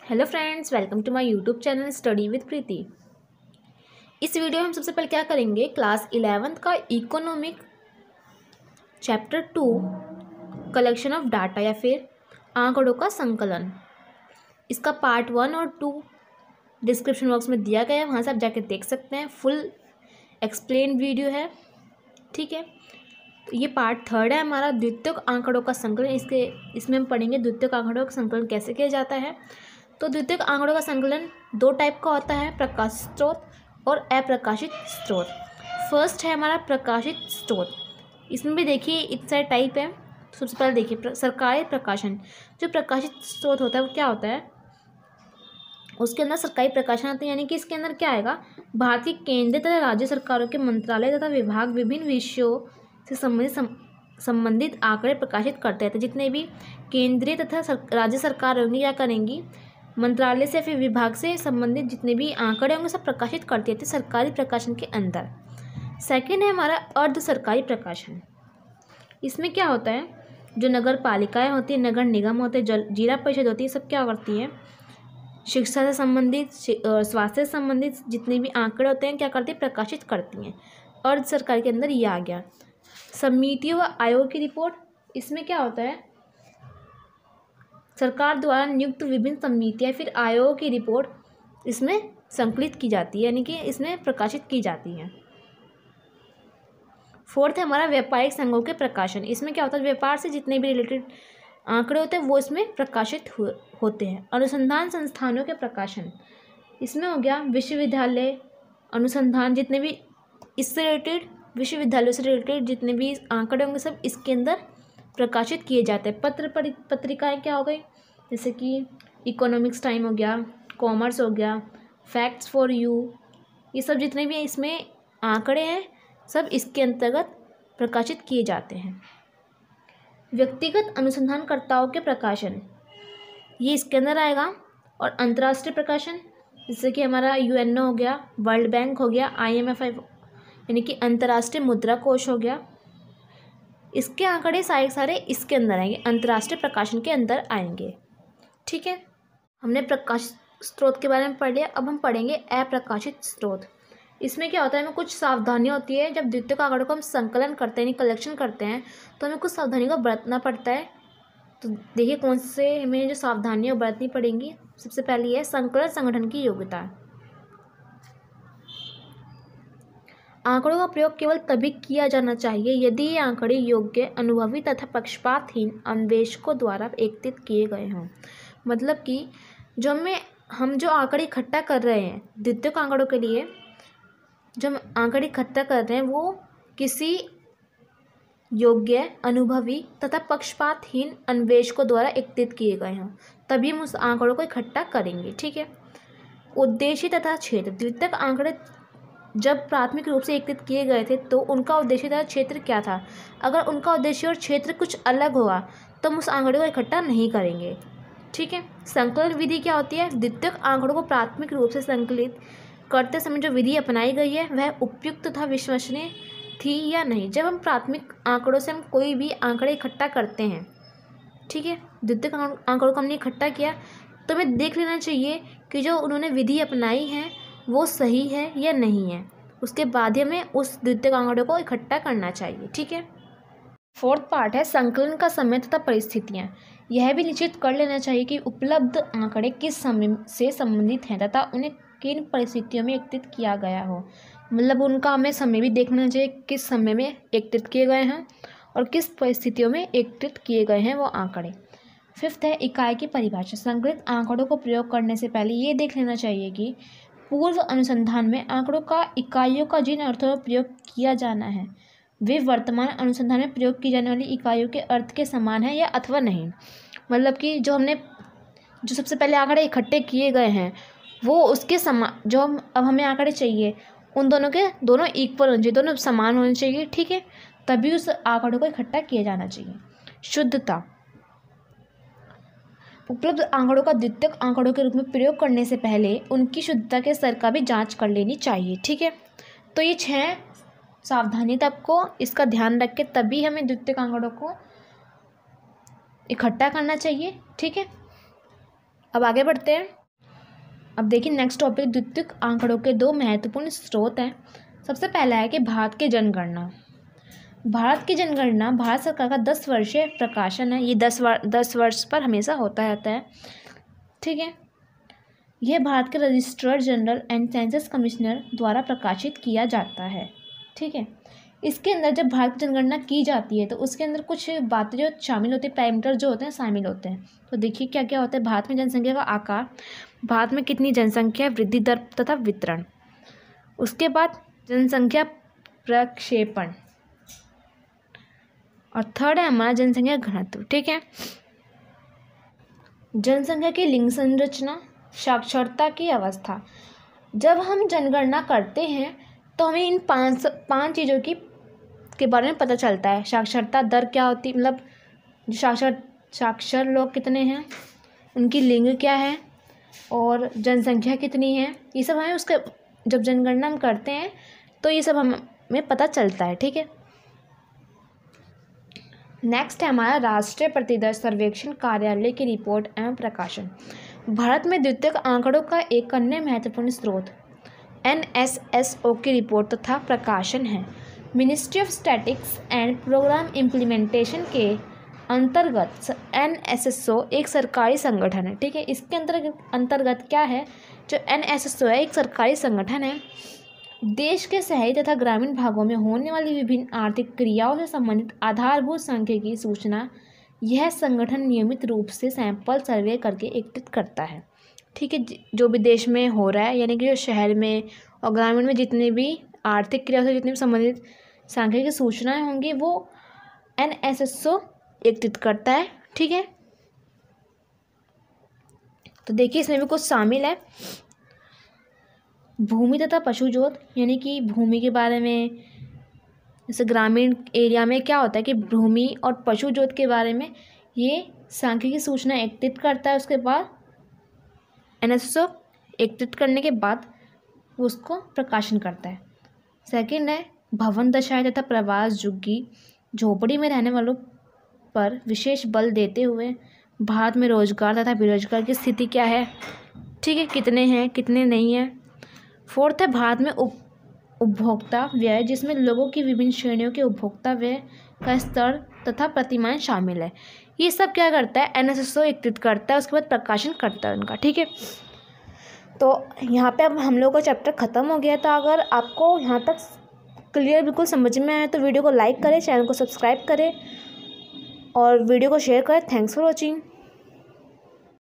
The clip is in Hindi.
Hello friends, welcome to my YouTube channel study with Preeti. इस वीडियो में हम सबसे पहले क्या करेंगे, क्लास 11th का economic chapter 2 collection of data या फिर आंकड़ों का संकलन, इसका पार्ट 1 और 2 डिस्क्रिप्शन बॉक्स में दिया गया है, वहाँ से आप जाके देख सकते हैं। फुल एक्सप्लेन वीडियो है, ठीक है। तो ये पार्ट 3 है हमारा, द्वितीयक आंकड़ों का संकलन। इसमें हम पढ़ेंगे द्वितीयक आंकड़ों का संकलन कैसे किया जाता है। तो द्वितीयक आंकड़ों का संकलन दो टाइप का होता है, प्रकाशित स्रोत और अप्रकाशित स्रोत। फर्स्ट है हमारा प्रकाशित स्रोत। इसमें भी देखिए इतने सारे टाइप है। सबसे पहले देखिए सरकारी प्रकाशन। जो प्रकाशित स्रोत होता है वो क्या होता है, उसके अंदर सरकारी प्रकाशन आते हैं, यानी कि इसके अंदर क्या आएगा, भारत की केंद्रीय तथा राज्य सरकारों के मंत्रालय तथा विभाग विभिन्न विषयों से संबंधित आंकड़े प्रकाशित करते हैं। तो जितने भी केंद्रीय तथा राज्य सरकार होंगी क्या करेंगी, मंत्रालय से फिर विभाग से संबंधित जितने भी आंकड़े होंगे सब प्रकाशित करती है सरकारी प्रकाशन के अंदर। सेकंड है हमारा अर्ध सरकारी प्रकाशन। इसमें क्या होता है, जो नगर पालिकाएँ होती है, नगर निगम होते हैं, जिला परिषद होती है, सब क्या करती है, शिक्षा से संबंधित स्वास्थ्य से संबंधित जितने भी आंकड़े होते हैं क्या करती है, प्रकाशित करती हैं। अर्ध सरकारी के अंदर ये आ गया। समितियों व आयोग की रिपोर्ट। इसमें क्या होता है, सरकार द्वारा नियुक्त विभिन्न समितियाँ फिर आयोग की रिपोर्ट इसमें संकलित की जाती है, यानी कि इसमें प्रकाशित की जाती है। फोर्थ है हमारा व्यापारिक संघों के प्रकाशन। इसमें क्या होता है, व्यापार से जितने भी रिलेटेड आंकड़े होते हैं वो इसमें प्रकाशित होते हैं। अनुसंधान संस्थानों के प्रकाशन। इसमें हो गया विश्वविद्यालय अनुसंधान, जितने भी इससे रिलेटेड विश्वविद्यालयों से रिलेटेड जितने भी आंकड़े होंगे सब इसके अंदर प्रकाशित किए जाते हैं। पत्रिकाएँ क्या हो गई, जैसे कि इकोनॉमिक्स टाइम हो गया, कॉमर्स हो गया, फैक्ट्स फॉर यू, ये सब जितने भी इसमें आंकड़े हैं सब इसके अंतर्गत प्रकाशित किए जाते हैं। व्यक्तिगत अनुसंधानकर्ताओं के प्रकाशन, ये इसके अंदर आएगा। और अंतर्राष्ट्रीय प्रकाशन, जैसे कि हमारा यूएनओ हो गया, वर्ल्ड बैंक हो गया, IMF यानी कि अंतर्राष्ट्रीय मुद्रा कोष हो गया, इसके आंकड़े सारे इसके अंदर आएंगे, अंतर्राष्ट्रीय प्रकाशन के अंदर आएंगे, ठीक है। हमने प्रकाशित स्रोत के बारे में पढ़ लिया। अब हम पढ़ेंगे अप्रकाशित स्रोत। इसमें क्या होता है, हमें कुछ सावधानियाँ होती है। जब द्वितीयक आंकड़ों को हम संकलन करते हैं, यानी कलेक्शन करते हैं, तो हमें कुछ सावधानियों का बरतना पड़ता है। तो देखिए कौन से हमें जो सावधानियाँ बरतनी पड़ेंगी। सबसे पहली है संकलन संगठन की योग्यता। आंकड़ों का प्रयोग केवल तभी किया जाना चाहिए यदि ये आंकड़े योग्य, अनुभवी तथा पक्षपातहीन अन्वेषकों द्वारा एकत्रित किए गए हों। मतलब कि जो हम जो आंकड़े इकट्ठा कर रहे हैं द्वितीयक आंकड़ों के लिए, जो हम आंकड़े इकट्ठा कर रहे हैं वो किसी योग्य, अनुभवी तथा पक्षपातहीन अन्वेषकों द्वारा एकत्रित किए गए हों, तभी हम उस आंकड़ों को इकट्ठा करेंगे, ठीक है। उद्देश्य तथा क्षेत्र। द्वितीयक आंकड़े जब प्राथमिक रूप से एकत्रित किए गए थे तो उनका उद्देश्य तथा क्षेत्र क्या था। अगर उनका उद्देश्य और क्षेत्र कुछ अलग होगा तो हम उस आंकड़े को इकट्ठा नहीं करेंगे, ठीक है। संकलन विधि क्या होती है, द्वितीयक आंकड़ों को प्राथमिक रूप से संकलित करते समय जो विधि अपनाई गई है वह उपयुक्त तथा विश्वसनीय थी या नहीं। जब हम प्राथमिक आंकड़ों से हम कोई भी आंकड़े इकट्ठा करते हैं, ठीक है, द्वितीयक आंकड़ों को हमने इकट्ठा किया तो हमें देख लेना चाहिए कि जो उन्होंने विधि अपनाई है वो सही है या नहीं है। उसके बाद ही हमें उस द्वितीयक आंकड़ों को इकट्ठा करना चाहिए, ठीक है। फोर्थ पार्ट है संकलन का समय तथा परिस्थितियाँ। यह भी निश्चित कर लेना चाहिए कि उपलब्ध आंकड़े किस समय से संबंधित हैं तथा उन्हें किन परिस्थितियों में एकत्रित किया गया हो। मतलब उनका हमें समय भी देखना चाहिए, किस समय में एकत्रित किए गए हैं और किस परिस्थितियों में एकत्रित किए गए हैं वो आंकड़े। फिफ्थ है इकाई की परिभाषा। संकलित आंकड़ों को प्रयोग करने से पहले ये देख लेना चाहिए कि पूर्व अनुसंधान में आंकड़ों का इकाइयों का जिन अर्थों में प्रयोग किया जाना है वे वर्तमान अनुसंधान में प्रयोग की जाने वाली इकाइयों के अर्थ के समान है या अथवा नहीं। मतलब कि जो सबसे पहले आंकड़े इकट्ठे किए गए हैं वो उसके समान, जो अब हमें आंकड़े चाहिए उन दोनों के दोनों इक्वल होने चाहिए, दोनों समान होने चाहिए, ठीक है, तभी उस आंकड़ों को इकट्ठा किया जाना चाहिए। शुद्धता। उपलब्ध आंकड़ों का द्वितीयक आंकड़ों के रूप में प्रयोग करने से पहले उनकी शुद्धता के स्तर का भी जांच कर लेनी चाहिए, ठीक है। तो ये 6 सावधानी आपको इसका ध्यान रख के तभी हमें द्वितीयक आंकड़ों को इकट्ठा करना चाहिए, ठीक है। अब आगे बढ़ते हैं। अब देखिए नेक्स्ट टॉपिक, द्वितीयक आंकड़ों के दो महत्वपूर्ण स्रोत हैं। सबसे पहला है कि भारत की जनगणना। भारत की जनगणना भारत सरकार का 10 वर्षीय प्रकाशन है। ये 10 वर्ष पर हमेशा होता रहता है, ठीक है। यह भारत के registrar general and census commissioner द्वारा प्रकाशित किया जाता है, ठीक है। इसके अंदर जब भारत की जनगणना की जाती है तो उसके अंदर कुछ बातें जो शामिल होती है, पैरामीटर जो होते हैं शामिल होते हैं। तो देखिए क्या क्या होता है। भारत में जनसंख्या का आकार, भारत में कितनी जनसंख्या, वृद्धि दर तथा वितरण। उसके बाद जनसंख्या प्रक्षेपण, और थर्ड है हमारा जनसंख्या घनत्व, ठीक है। जनसंख्या की लिंग संरचना, साक्षरता की अवस्था। जब हम जनगणना करते हैं तो हमें इन पांच चीज़ों के बारे में पता चलता है। साक्षरता दर क्या होती है, मतलब साक्षर लोग कितने हैं, उनकी लिंग क्या है, और जनसंख्या कितनी है। ये सब हमें उसके जब जनगणना हम करते हैं तो ये सब हमें पता चलता है, ठीक है। नेक्स्ट है हमारा राष्ट्रीय प्रतिदर सर्वेक्षण कार्यालय की रिपोर्ट एवं प्रकाशन। भारत में द्वितीयक आंकड़ों का एक अन्य महत्वपूर्ण स्रोत NSSO की रिपोर्ट तथा प्रकाशन है। Ministry of statistics and programme implementation के अंतर्गत NSSO एक सरकारी संगठन है, ठीक है। इसके अंतर्गत क्या है, जो NSSO है एक सरकारी संगठन है। देश के शहरी तथा ग्रामीण भागों में होने वाली विभिन्न आर्थिक क्रियाओं से संबंधित आधारभूत सांख्यिकी सूचना यह संगठन नियमित रूप से सैंपल सर्वे करके एकत्रित करता है, ठीक है। जो भी देश में हो रहा है, यानी कि जो शहर में और ग्रामीण में जितने भी आर्थिक क्रियाओं से जितनी भी संबंधित सांख्यिकी सूचनाएं होंगी वो NSSO एकत्रित करता है, ठीक है। तो देखिए इसमें भी कुछ शामिल है। भूमि तथा पशु जोत, यानी कि भूमि के बारे में, जैसे ग्रामीण एरिया में क्या होता है कि भूमि और पशु जोत के बारे में ये सांख्यिकी सूचना एकत्रित करता है। उसके बाद NSSO एकत्रित करने के बाद उसको प्रकाशन करता है। सेकंड है भवन दशाएं तथा प्रवास झुग्गी झोपड़ी में रहने वालों पर विशेष बल देते हुए भारत में रोजगार तथा बेरोजगार की स्थिति क्या है, ठीक है, कितने हैं कितने नहीं हैं। फोर्थ है भारत में उपभोक्ता व्यय, जिसमें लोगों की विभिन्न श्रेणियों के उपभोक्ता व्यय का स्तर तथा प्रतिमाएं शामिल है। ये सब क्या करता है, NSSO एकत्रित करता है, उसके बाद प्रकाशन करता है उनका, ठीक है। तो यहाँ पे अब हम लोग का चैप्टर ख़त्म हो गया था। अगर आपको यहाँ तक क्लियर बिल्कुल समझ में आए तो वीडियो को लाइक करें, चैनल को सब्सक्राइब करें और वीडियो को शेयर करें। Thanks for watching.